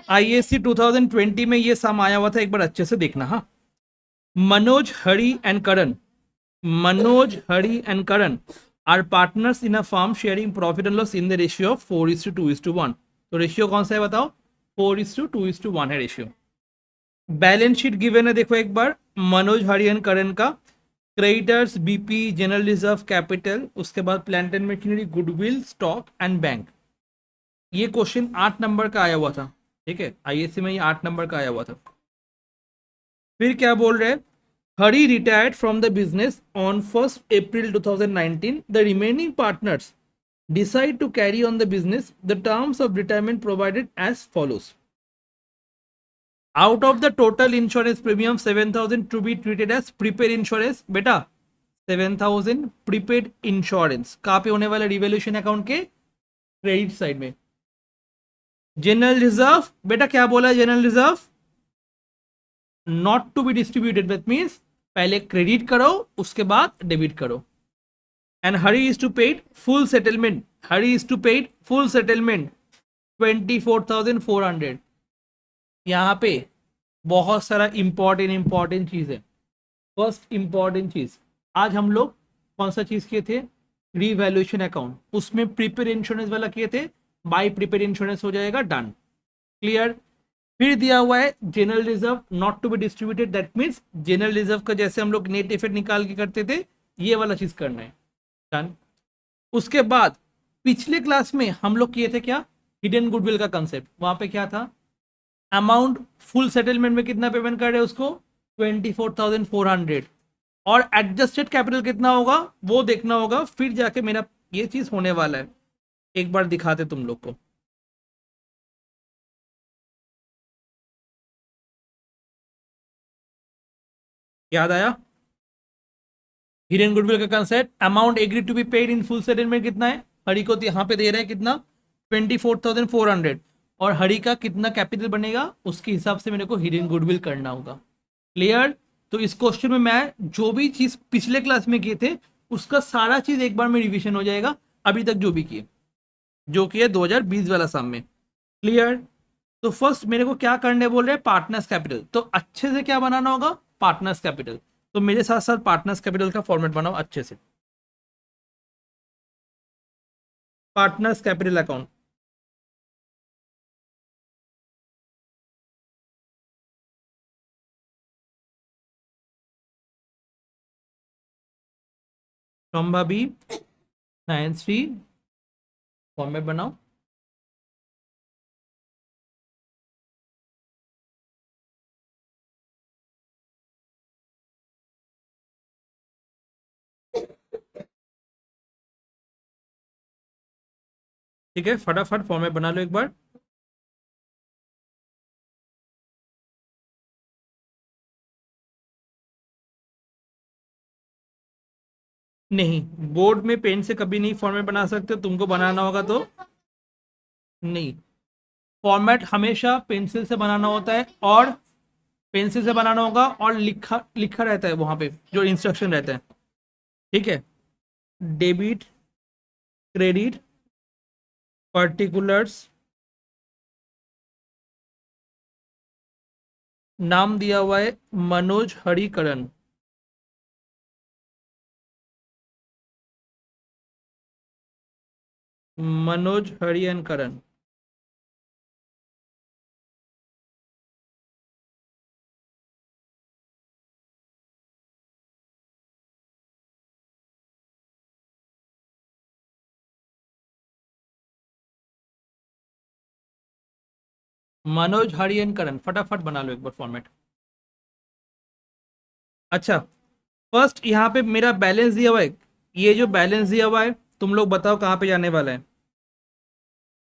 ISC 2020 में ये सम आया हुआ था, एक बार अच्छे से देखना। हाँ, Manoj Hari and Karan, Manoj Hari and Karan are partners in a firm sharing profit and loss in the ratio of 4:2:1। तो रेशियो कौन सा है बताओ? 4:2:1 है रेशियो। बैलेंस शीट गिवन है, देखो एक बार मनोज हरी एंड करण का। Creditors BP, general reserve, capital, उसके बाद plant and machinery, goodwill, stock and bank. ये क्वेश्चन 8 नंबर का आया हुआ था, ठीक है, आईएससी में ये 8 नंबर का आया हुआ था। फिर क्या बोल रहे हैं? Hari retired from the business on 1 April 2019। The remaining partners decide to carry on the business. The terms of retirement provided as follows. Out of the total insurance premium 7,000 to be treated as prepaid insurance, बेटा 7,000 prepaid insurance कहाँ पे होने वाला? Revaluation account के credit side में। General reserve, बेटा क्या बोला है general reserve? Not to be distributed, that means पहले क्रेडिट करो उसके बाद डेबिट करो। And Hari is to paid full settlement, Hari is to paid full settlement 24,400। यहाँ पे बहुत सारा इंपॉर्टेंट चीज है। फर्स्ट इंपॉर्टेंट चीज, आज हम लोग कौन सा चीज किए थे? रीवैल्यूएशन अकाउंट, उसमें प्रीपेड इंश्योरेंस वाला किए थे। बाय प्रीपेड इंश्योरेंस हो जाएगा, डन, क्लियर। फिर दिया हुआ है general reserve not to be distributed, that means general reserve का जैसे हम लोग नेट इफेक्ट निकाल के करते थे, ये वाला चीज करना है, डन। उसके बाद पिछले क्लास में हम लोग किए थे क्या? हिडन गुडविल का कंसेप्ट। वहां पे क्या था? अमाउंट फुल सेटलमेंट में कितना पेमेंट कर रहे हैं उसको? 24,400। और एडजस्टेड कैपिटल कितना होगा वो देखना होगा, फिर जाके मेरा ये चीज होने वाला है। एक बार दिखाते तुम लोग को। याद आया? हिडन गुडविल का concept, amount agree to be paid in full settlement कितना है? हरी को यहाँ पे दे रहे हैं कितना? 24,400। और हरी का कितना कैपिटल बनेगा उसके हिसाब से मेरे को हिडन गुडविल करना होगा, क्लियर। तो इस क्वेश्चन में मैं जो भी चीज पिछले क्लास में किए थे उसका सारा चीज एक बार में रिवीजन हो जाएगा, अभी तक जो भी किए, जो कि है 2020 वाला सम में, क्लियर। तो फर्स्ट मेरे को क्या करने बोल रहे हैं? Partners capital. तो अच्छे से क्या बनाना होगा? Partners capital. तो मेरे साथ साथ पार्टनर्स कैपिटल का फॉर्मेट बनाओ अच्छे से। Partners capital account, शंभा B, science सी, फॉर्मेट बनाओ। ठीक है, फटाफट फॉर्मेट बना लो एक बार। नहीं, बोर्ड में पेन से कभी नहीं फॉर्मेट बना सकते, तुमको बनाना होगा तो। नहीं, फॉर्मेट हमेशा पेंसिल से बनाना होता है, और पेंसिल से बनाना होगा, और लिखा लिखा रहता है वहां पे जो इंस्ट्रक्शन रहता है, ठीक है। डेबिट, क्रेडिट, पर्टिकुलर्स, नाम दिया हुआ है मनोज हरिकरण, मनोज हरियनकरण। मनोज हरियनकरण, फटाफट बना लो एक बार फॉर्मेट। अच्छा, फर्स्ट यहाँ पे मेरा बैलेंस दिया हुआ है, ये जो बैलेंस दिया हुआ है तुम लोग बताओ कहाँ पे जाने वाला है?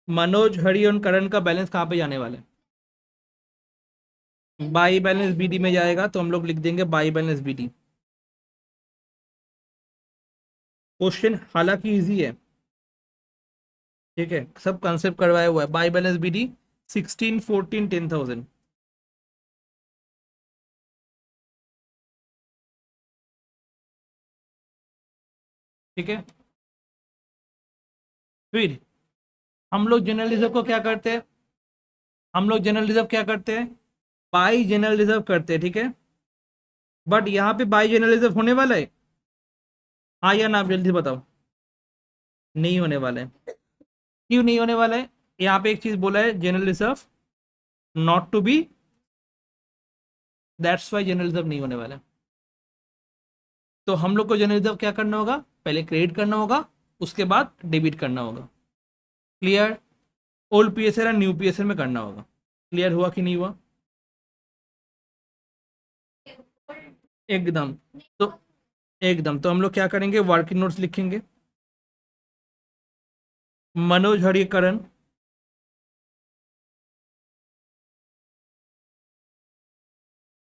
मनोज हरियनकरण का बैलेंस कहाँ पे जाने वाला है? बाई बैलेंस बीडी में जाएगा, तो हम लोग लिख देंगे बाई बैलेंस बीडी। क्वेश्चन हालांकि इजी है, ठीक है, सब कंसेप्ट करवाया हुआ है। बाई बैलेंस बीडी 16, 14, 10,000, ठीक है। फिर हम लोग जर्नलिज्म को क्या करते हैं? हम लोग जनरल रिजर्व क्या करते हैं, बाई जनरल रिजर्व करते हैं, ठीक है। बट यहाँ पे बाई जनरल रिजर्व होने वाला है, हाँ या ना, आप जल्दी बताओ। नहीं होने वाला है। क्यों नहीं होने वाला है? यहाँ पे एक चीज बोला है, general reserve not to be, that's why general reserve नहीं होने वाला है। तो हम लोग को जनरल रिजर्व क्या करना होगा, पहले क्रेडिट करना होगा, उसके बाद डेबिट करना होगा। क्लियर? ओल्ड पीएसएल और न्यू पीएसएल में करना होगा। क्लियर हुआ कि नहीं हुआ? एकदम। तो एकदम, तो हम लोग क्या करेंगे, वर्किंग नोट्स लिखेंगे। Manoj Harikaran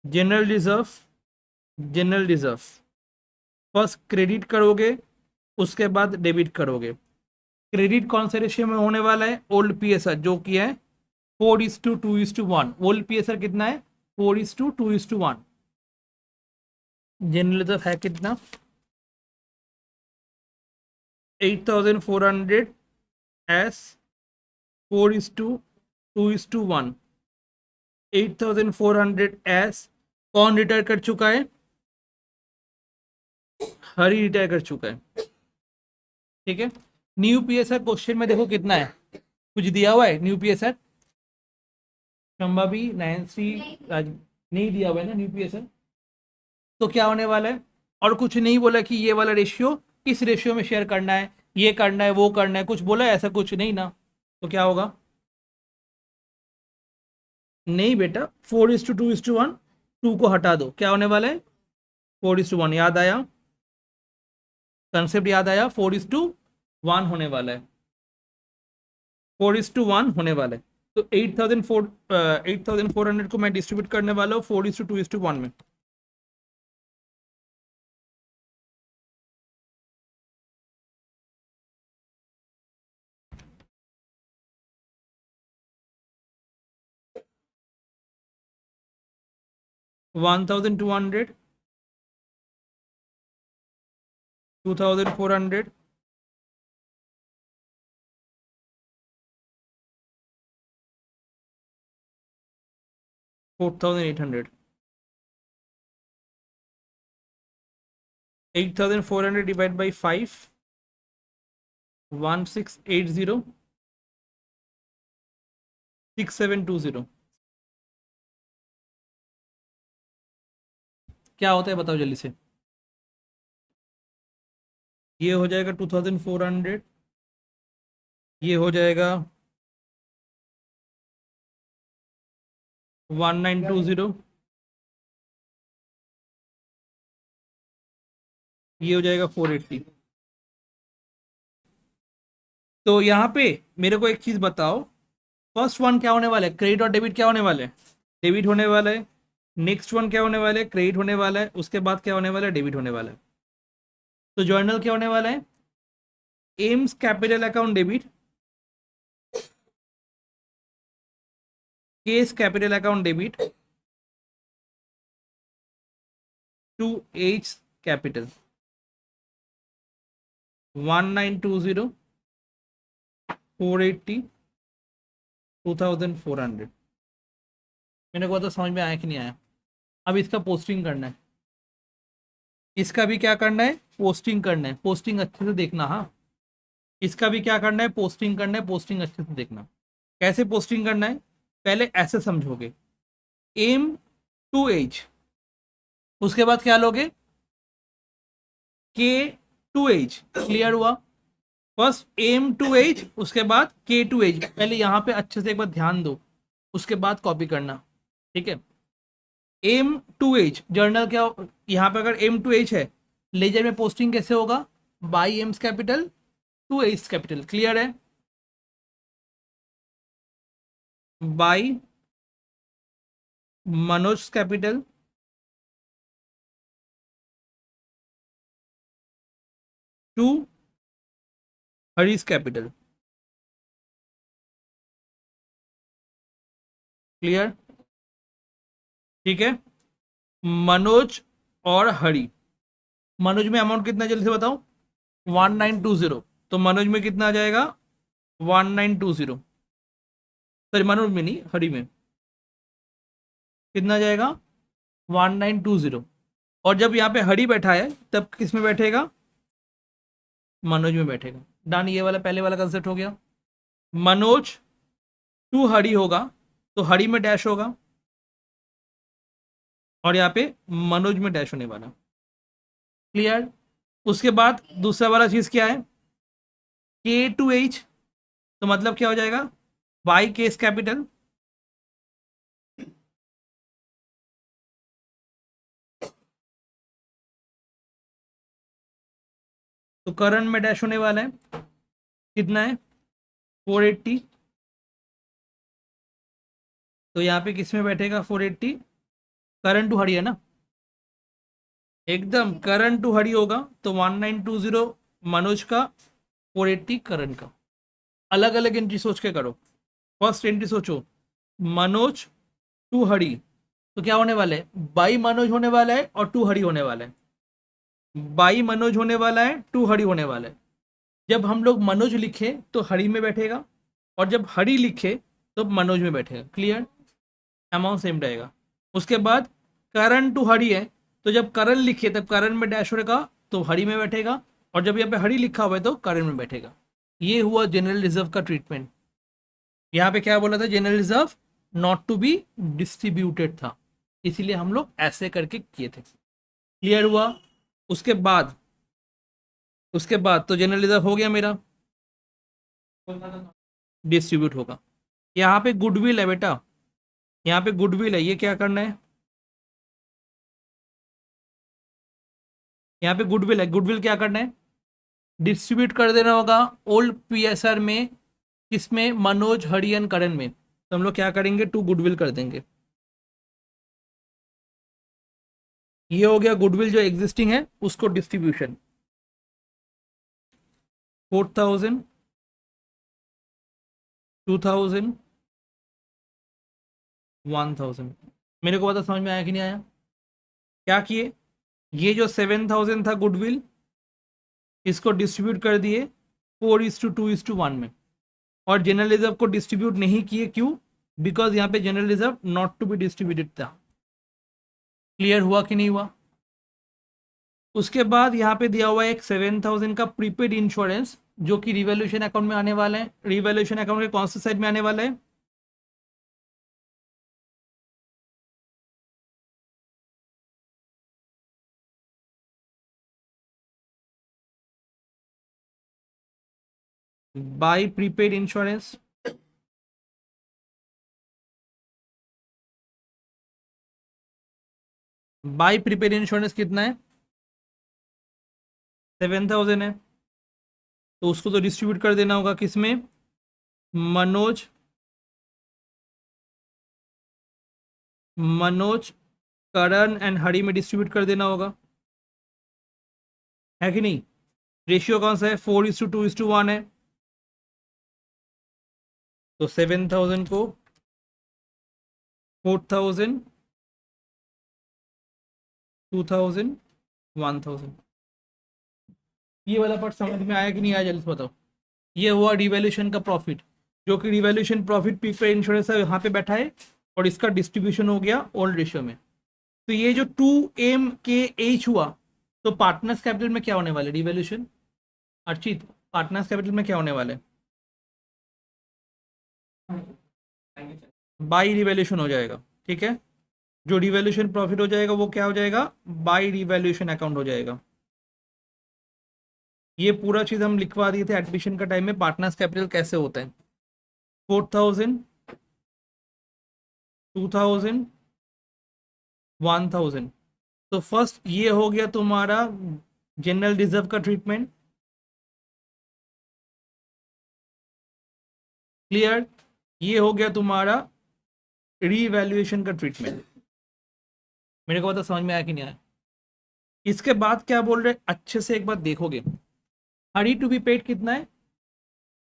general reserve, general reserve first credit करोगे, उसके बाद डेबिट करोगे। क्रेडिट कौन से रेशियो में होने वाला है, ओल्ड पीएसआर जो कि है 4:2:1। ओल्ड पीएसआर कितना है, 4:2:1। जनरल रिजर्व है कितना, 8,400 एस 4:2:1। 8,400 एस कौन रिटायर कर चुका है, हरी रिटायर कर चुका है, ठीक है। न्यू पीएसआर क्वेश्चन में देखो कितना है, कुछ दिया हुआ है न्यू पीएसआर, शंभवी नैन्सी राज, नहीं दिया हुआ है ना न्यू पीएसआर। तो क्या होने वाला है, और कुछ नहीं बोला कि ये वाला रेशियो इस रेशियो में शेयर करना है, ये करना है, वो करना है, कुछ बोला है ऐसा कुछ नहीं ना। तो क्या होगा, नहीं बेटा, 4:2:1, 2 को हटा दो, क्या होने वाला है 4:1। याद आया, कंसेप्ट याद आया, 4:1 होने वाला है, 4:1 होने वाला है। तो 8,400 को मैं डिस्ट्रीब्यूट करने वाला हूँ 4:2:1 में। $1,200, $2,400, $4,800। 8,400 divided by 5, 1680, 6720। क्या होता है बताओ जल्दी से। ये हो जाएगा 2,400, ये हो जाएगा 1920, ये हो जाएगा 480। तो यहाँ पे मेरे को एक चीज बताओ, फर्स्ट वन क्या होने वाला है, क्रेडिट और डेबिट क्या होने वाले हैं, डेबिट होने वाला है। नेक्स्ट वन क्या होने वाला है, क्रेडिट होने वाला है। उसके बाद क्या होने वाला है, डेबिट होने वाला है। तो जर्नल क्या होने वाला है, M's capital account debit, K's capital account debit to H capital 1920, 480, 2,400। मेरे को तो समझ में आया कि नहीं आया। अब इसका पोस्टिंग करना है, इसका भी क्या करना है, पोस्टिंग करना है। पोस्टिंग अच्छे से देखना, हाँ, इसका भी क्या करना है, पोस्टिंग करना है। पोस्टिंग अच्छे से देखना, कैसे पोस्टिंग करना है, पहले ऐसे समझोगे, एम टू एज, उसके बाद क्या लोगे, के टू एज। क्लियर हुआ, फर्स्ट एम टू एज, उसके बाद के टू एज। पहले यहाँ पे अच्छे से एक बार ध्यान दो, उसके बाद कॉपी करना, ठीक है। एम टू एज जर्नल क्या, यहाँ पे अगर एम टू एज है, लेजर में पोस्टिंग कैसे होगा, by M's capital to H capital. Clear है, by Manoj capital to Harish capital. Clear, ठीक है। मनोज और हरी, मनोज में अमाउंट कितना जल्दी से बताओ, 1920। तो मनोज में कितना आ जाएगा, 1920। सॉरी मनोज में नहीं, हरी में कितना जाएगा 1920। और जब यहाँ पे हरी बैठा है तब किस में बैठेगा, मनोज में बैठेगा। डन, ये वाला पहले वाला कंसेप्ट हो गया। मनोज टू हरी होगा तो हरी में डैश होगा और यहाँ पे मनोज में डैश होने वाला। क्लियर। उसके बाद दूसरा वाला चीज क्या है, के टू एच, तो मतलब क्या हो जाएगा वाई केस कैपिटल, तो करंट में डैश होने वाला है, कितना है 480। तो यहाँ पे किस में बैठेगा 480, करंट टू हरी है ना, एकदम करंट टू हरी होगा तो 1920 मनोज का, 480 करंट का। अलग अलग एंट्री सोच के करो। फर्स्ट एंट्री सोचो मनोज टू हरी, तो क्या होने वाला है, बाई मनोज होने वाला है और टू हरी होने वाला है, बाई मनोज होने वाला है, टू हरी होने वाला है। जब हम लोग मनोज लिखे तो हरी में बैठेगा और जब हरी लिखे तो मनोज में बैठेगा। क्लियर, अमाउंट सेम रहेगा। उसके बाद करण टू हरी है, तो जब करण लिखे तब करण में डैश होगा तो हरी में बैठेगा और जब यहाँ पे हरी लिखा हुआ है तो करण में बैठेगा। ये हुआ जनरल रिजर्व का ट्रीटमेंट। यहाँ पे क्या बोला था, general reserve not to be distributed था, इसीलिए हम लोग ऐसे करके किए थे। क्लियर हुआ। उसके बाद तो जनरल रिजर्व हो गया मेरा, डिस्ट्रीब्यूट होगा। यहाँ पे गुडविल है बेटा, यहाँ पे गुडविल है, ये क्या करना है, यहाँ पे गुडविल है, गुडविल क्या करना है, डिस्ट्रीब्यूट कर देना होगा ओल्ड पीएसआर में, किसमें, मनोज हरियन करण में। तो हम लोग क्या करेंगे, टू गुडविल कर देंगे। ये हो गया गुडविल जो एग्जिस्टिंग है उसको डिस्ट्रीब्यूशन, 4000, 2000, 1000। मेरे को पता समझ में आया कि नहीं आया। क्या किए, ये जो 7000 था गुडविल, इसको डिस्ट्रीब्यूट कर दिए 4:2:1 में। और जनरल रिजर्व को डिस्ट्रीब्यूट नहीं किए, क्यों, बिकॉज यहाँ पे general reserve not to be distributed था। क्लियर हुआ कि नहीं हुआ। उसके बाद यहाँ पे दिया हुआ है एक 7000 का प्रीपेड इंश्योरेंस जो कि रिवैल्यूएशन अकाउंट में आने वाला है। रिवैल्यूएशन अकाउंट के कौन से साइड में आने वाला है, by prepaid insurance. By prepaid insurance कितना है, 7000 है, तो उसको तो डिस्ट्रीब्यूट कर देना होगा किसमें, मनोज, मनोज करण एंड हरी में डिस्ट्रीब्यूट कर देना होगा, है कि नहीं। रेशियो कौन सा है, 4:2:1 है। तो 7000 को 4000, 2000, 1000। ये वाला पार्ट समझ में आया कि नहीं आया, जल्दी से बताओ। ये हुआ रिवैल्यूएशन का प्रॉफिट, जो कि रिवैल्यूएशन प्रॉफिट प्रीपेड इंश्योरेंस है यहाँ पे बैठा है और इसका डिस्ट्रीब्यूशन हो गया ओल्ड रेशियो में। तो ये जो 2M-KH हुआ, तो पार्टनर्स कैपिटल में क्या होने वाला है, रिवैल्यूएशन। अर्चित, पार्टनर्स कैपिटल में क्या होने वाला है, बाई रिवैल्यूएशन हो जाएगा। ठीक है, जो रिवैल्यूएशन प्रॉफिट हो जाएगा वो क्या हो जाएगा, बाई रिवैल्यूएशन अकाउंट हो जाएगा। ये पूरा चीज हम लिखवा दिए थे एडमिशन का टाइम में, पार्टनर्स कैपिटल कैसे होता है, 4000, 2000, 1000। तो फर्स्ट ये हो गया तुम्हारा जनरल रिजर्व का ट्रीटमेंट। क्लियर, ये हो गया तुम्हारा रीवैल्यूएशन का ट्रीटमेंट। मेरे को पता समझ में आया कि नहीं आया। इसके बाद क्या बोल रहे, अच्छे से एक बार देखोगे, हरी टू बी पेड कितना है,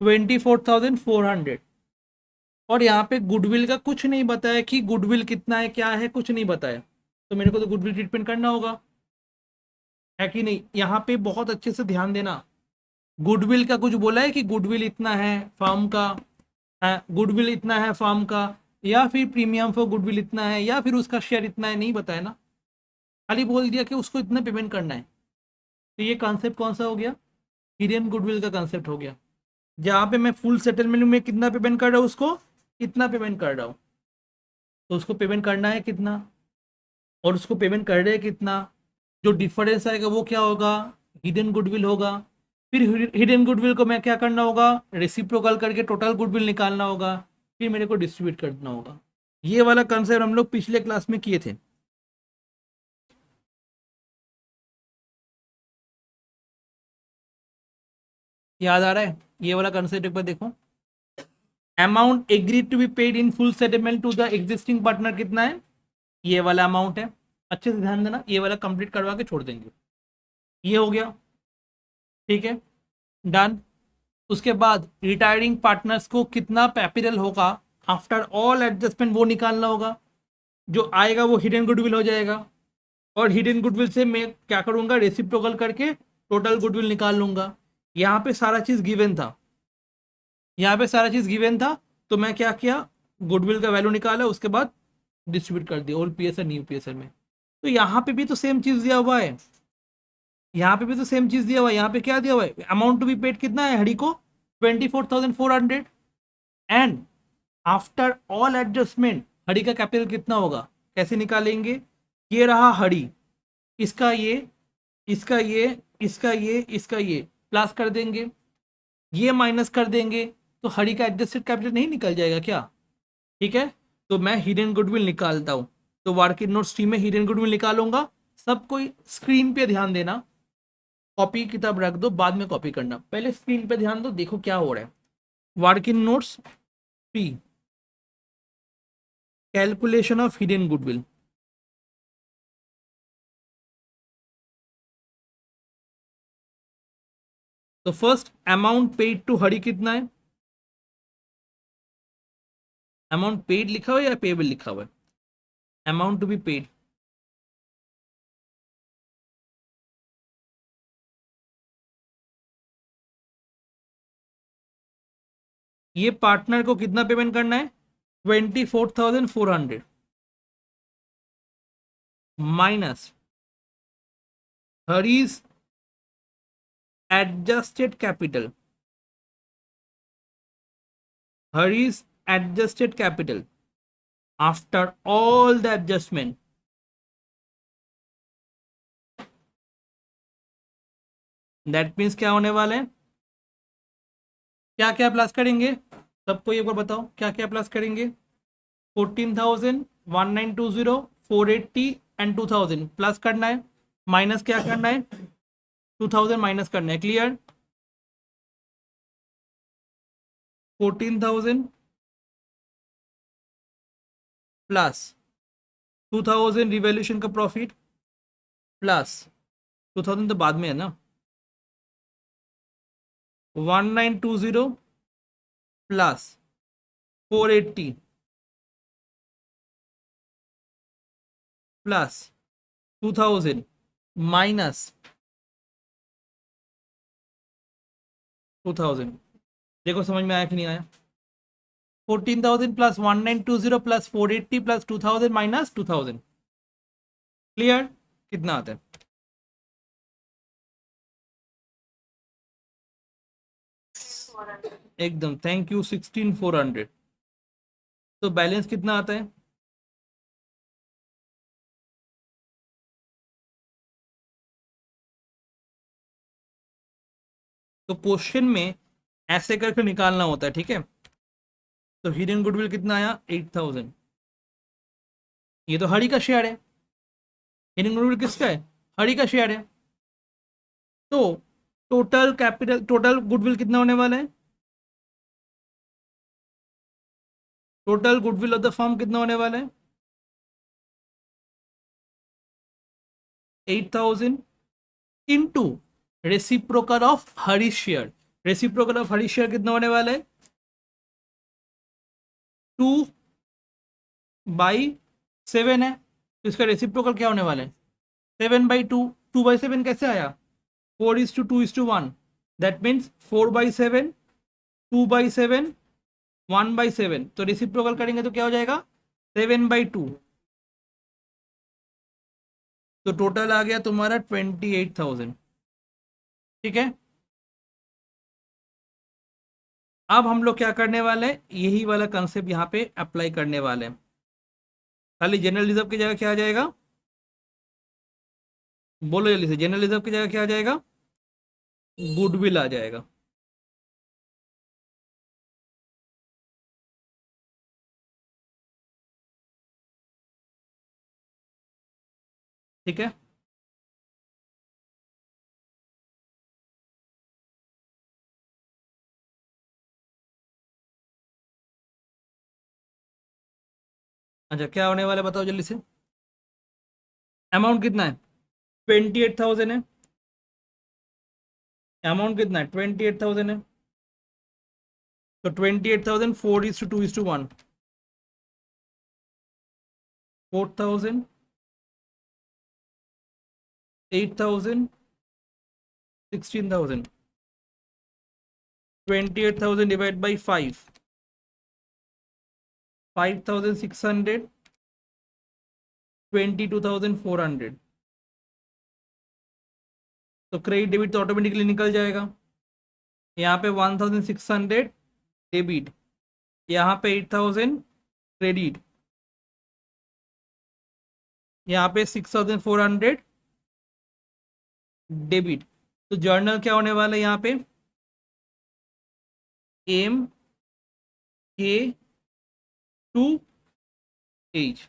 24,400। और यहाँ पे गुडविल का कुछ नहीं बताया कि गुडविल कितना है, क्या है, कुछ नहीं बताया। तो मेरे को तो गुडविल ट्रीटमेंट करना होगा, है कि नहीं। यहाँ पे बहुत अच्छे से ध्यान देना, गुडविल का कुछ बोला है कि गुडविल इतना है फर्म का, गुडविल इतना है फर्म का, या फिर प्रीमियम फॉर गुडविल इतना है, या फिर उसका शेयर इतना है, नहीं बताया ना, खाली बोल दिया कि उसको इतना पेमेंट करना है। तो ये कॉन्सेप्ट कौन सा हो गया, हिडन गुडविल का कॉन्सेप्ट हो गया, जहाँ पे मैं फुल सेटलमेंट में कितना पेमेंट कर रहा हूँ, उसको कितना पेमेंट कर रहा हूँ, तो उसको पेमेंट करना है कितना, और उसको पेमेंट कर रहे हैं कितना, जो डिफरेंस आएगा वो क्या होगा, हिडन गुडविल होगा। फिर हिडन गुडविल को मैं क्या करना होगा, रेसिप्रोकल करके टोटल गुडविल निकालना होगा, फिर मेरे को डिस्ट्रीब्यूट करना होगा। ये वाला कंसेप्ट हम लोग पिछले क्लास में किए थे। याद आ रहा है, ये वाला कंसेप्ट एक बार देखो। Amount agreed to be paid in full settlement to the existing partner कितना है, ये वाला अमाउंट है। अच्छे से ध्यान देना, ये वाला कंप्लीट करवा के छोड़ देंगे। ये हो गया, ठीक है, डन। उसके बाद रिटायरिंग पार्टनर्स को कितना कैपिटल होगा आफ्टर ऑल एडजस्टमेंट, वो निकालना होगा। जो आएगा वो हिडन गुडविल हो जाएगा, और हिडन गुडविल से मैं क्या करूंगा, रेसिप्रोकल करके टोटल गुडविल निकाल लूंगा। यहाँ पे सारा चीज गिवन था, यहाँ पे सारा चीज गिवन था, तो मैं क्या किया, गुडविल का वैल्यू निकाला, उसके बाद डिस्ट्रीब्यूट कर दिया ओल्ड पीएसएल न्यू पीएसएल में। तो यहाँ पे भी तो सेम चीज दिया हुआ है, यहाँ पे भी तो सेम चीज दिया हुआ है। यहाँ पे क्या दिया हुआ है, अमाउंट टू बी पेड कितना है हड़ी को, 24,400, एंड आफ्टर ऑल एडजस्टमेंट हड़ी का कैपिटल कितना होगा, कैसे निकालेंगे, ये रहा हड़ी, इसका ये, इसका ये, इसका ये, इसका ये प्लस कर देंगे, ये माइनस कर देंगे, तो हड़ी का एडजस्टेड कैपिटल नहीं निकल जाएगा क्या, ठीक है। तो मैं हिडन गुडविल निकालता हूं, तो वर्किंग नोट स्ट्रीम में हिडन गुडविल निकालूंगा। सब कोई स्क्रीन पे ध्यान देना, कॉपी किताब रख दो, बाद में कॉपी करना, पहले स्क्रीन पे ध्यान दो, देखो क्या हो रहा है। Working notes P, calculation of hidden goodwill. तो फर्स्ट अमाउंट पेड टू हड़ी कितना है, अमाउंट पेड लिखा हुआ है या पेबल लिखा हुआ है, अमाउंट टू बी पेड, ये पार्टनर को कितना पेमेंट करना है, 24,400 minus Hari's adjusted capital, hurry's adjusted capital after all the adjustment, that means क्या होने वाला है, क्या क्या प्लस करेंगे, सबको एक बार बताओ क्या क्या प्लस करेंगे, 14,000, 1920, 480 एंड 2000 प्लस करना है, माइनस क्या करना है, 2000 माइनस करना है, क्लियर। 14,000 प्लस 2000 रिवैल्यूएशन का प्रॉफिट, प्लस 2000 तो बाद में है ना, 1920 प्लस 480 प्लस 2000 माइनस 2000। देखो समझ में आया कि नहीं आया, 14,000 plus 1920 plus 480 plus 2000 minus 2000, clear, कितना आता है, एकदम, थैंक यू, 16,400। तो बैलेंस कितना आता है, तो क्वेश्चन में ऐसे करके निकालना होता है, ठीक है। तो हिडन गुडविल कितना आया, 8,000, ये तो हड़ी का शेयर है, हिडन गुडविल किसका है, हड़ी का शेयर है। तो टोटल कैपिटल, टोटल गुडविल कितना होने वाला है, total goodwill of the firm कितना होने वाला है, 8,000 into reciprocal of Hari share, reciprocal of Hari share कितना होने वाला है, 2/7 है, तो इसका रेसिप्रोकल क्या होने वाला है, 7/2, 2/7 कैसे आया, 4:2:1, दैट मीन्स 4/7, 2/7 1/7, तो रिसिप्रोकल करेंगे तो क्या हो जाएगा 7/2, तो टोटल आ गया तुम्हारा 28,000। ठीक है, अब हम लोग क्या करने वाले हैं, यही वाला कंसेप्ट यहाँ पे अप्लाई करने वाले हैं। खाली जनरल रिजर्व की जगह क्या आ जाएगा, बोलो जल्दी से, जनरल रिजर्व की जगह क्या आ जाएगा, गुडविल आ जाएगा। ठीक है, अच्छा क्या होने वाला है बताओ जल्दी से। अमाउंट कितना है, 28,000 है। अमाउंट कितना है, 28,000 है। तो 28,000 4:2:1, 4,000, 8,000, 16,000, 28,000 divided by 5, 5,600, 22,400। तो क्रेडिट डेबिट तो ऑटोमेटिकली निकल जाएगा। यहाँ पे 1,600 डेबिट, यहाँ पे 8,000 क्रेडिट, यहाँ पे 6,400 डेबिट। तो जर्नल क्या होने वाला है यहाँ पे, एम के 2H।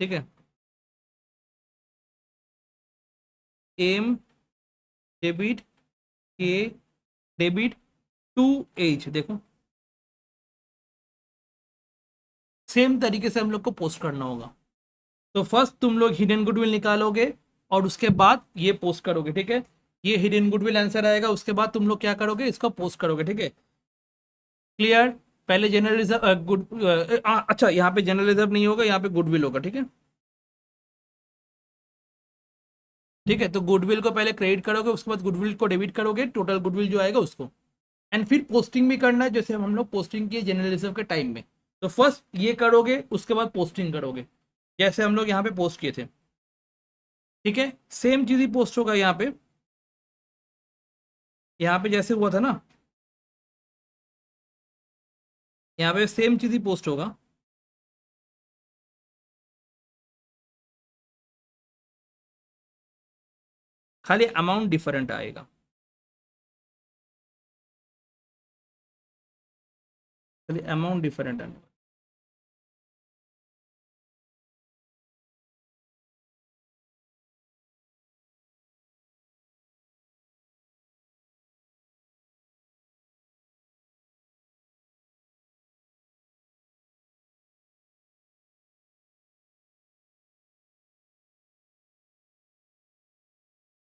ठीक है, एम डेबिट के डेबिट 2H, देखो सेम तरीके से हम लोग को पोस्ट करना होगा। तो फर्स्ट तुम लोग हिडन गुडविल निकालोगे और उसके बाद ये पोस्ट करोगे। ठीक है, ये हिडन गुडविल आंसर आएगा, उसके बाद तुम लोग क्या करोगे, इसको पोस्ट करोगे। ठीक है, क्लियर। पहले जनरल रिजर्व अच्छा यहाँ पे जनरल रिजर्व नहीं होगा, यहाँ पे गुडविल होगा। ठीक है, ठीक है, तो गुडविल को पहले क्रेडिट करोगे, उसके बाद गुडविल को डेबिट करोगे, टोटल गुडविल जो आएगा उसको। एंड फिर पोस्टिंग भी करना है, जैसे हम लोग पोस्टिंग किए जनरल रिजर्व के टाइम में। तो फर्स्ट ये करोगे, उसके बाद पोस्टिंग करोगे, जैसे हम लोग यहाँ पे पोस्ट किए थे। ठीक है, सेम चीज ही पोस्ट होगा यहाँ पे, यहाँ पे जैसे हुआ था ना, यहाँ पे सेम चीज ही पोस्ट होगा। खाली अमाउंट डिफरेंट आएगा, खाली अमाउंट डिफरेंट आएगा।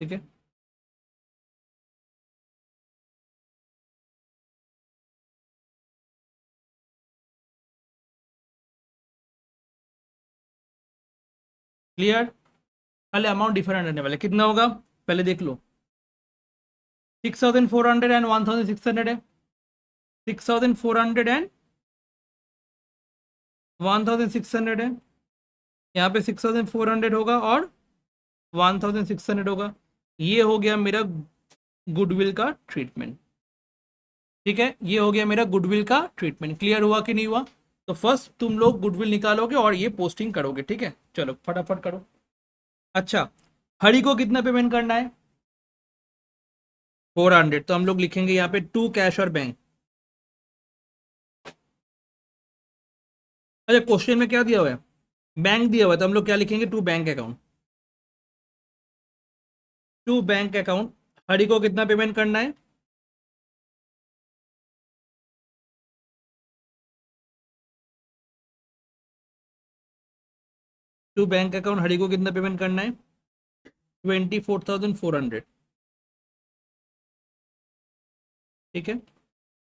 ठीक है, क्लियर। खाली अमाउंट डिफरेंट रहने वाला है। कितना होगा पहले देख लो, 6,400 एंड 1,600 है, 6,400 एंड 1,600 है। यहाँ पे 6,400 होगा और 1,600 होगा। ये हो गया मेरा गुडविल का ट्रीटमेंट। ठीक है, ये हो गया मेरा गुडविल का ट्रीटमेंट। क्लियर हुआ कि नहीं हुआ। तो फर्स्ट तुम लोग गुडविल निकालोगे और ये पोस्टिंग करोगे। ठीक है, चलो फटाफट करो। अच्छा, हरी को कितना पेमेंट करना है, 400। तो हम लोग लिखेंगे यहाँ पे टू कैश और बैंक। अच्छा, क्वेश्चन में क्या दिया हुआ है, बैंक दिया हुआ है, तो हम लोग क्या लिखेंगे, to bank account. To bank account, Hari को कितना पेमेंट करना है, टू बैंक अकाउंट हरी को कितना पेमेंट करना है, 24,400। ठीक है,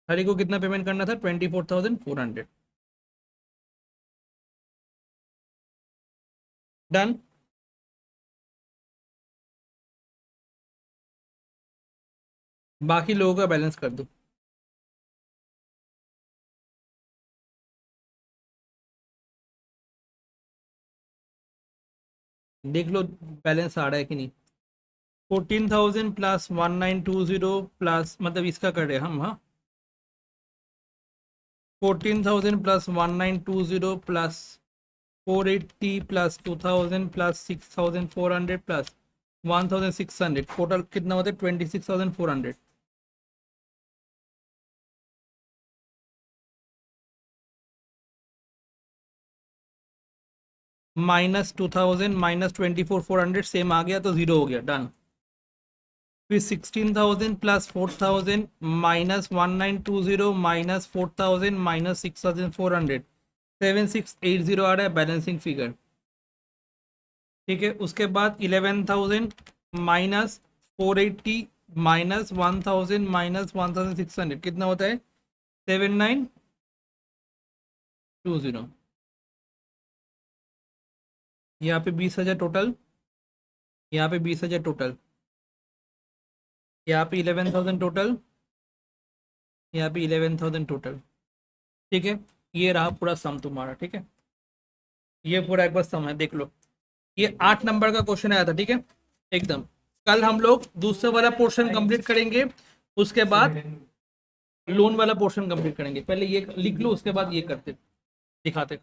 हरी को कितना पेमेंट करना था, 24,400। डन। बाकी लोगों का बैलेंस कर दो। देख लो बैलेंस आ रहा है कि नहीं। 14,000 प्लस 1920 प्लस, मतलब इसका कर रहे हैं हम, हाँ। 14,000 plus 1920 plus 480 plus 2,000 plus 6,400 plus 1,600, total कितना होता है? 26,400। माइनस 2,000 माइनस 24,400 सेम आ गया तो जीरो हो गया, डन। फिर 16,000 प्लस 4,000 माइनस 1920 माइनस 4,000 माइनस 6,400, 7,680 आ रहा है बैलेंसिंग फिगर। ठीक है, उसके बाद 11,000 माइनस 480 माइनस 1,000 माइनस 1,600 कितना होता है? 7,920। यहाँ पे 20,000 टोटल, यहाँ पे 20,000 टोटल, यहाँ पे 11,000 टोटल, यहाँ पे 11,000 टोटल। ठीक है, ये रहा पूरा सम तुम्हारा। ठीक है, ये पूरा एक बार सम है, देख लो। ये 8 नंबर का क्वेश्चन आया था, ठीक है, एकदम। कल हम लोग दूसरे वाला पोर्शन कंप्लीट करेंगे, उसके बाद लोन वाला पोर्शन कंप्लीट करेंगे। पहले ये लिख लो, उसके बाद ये करते दिखाते।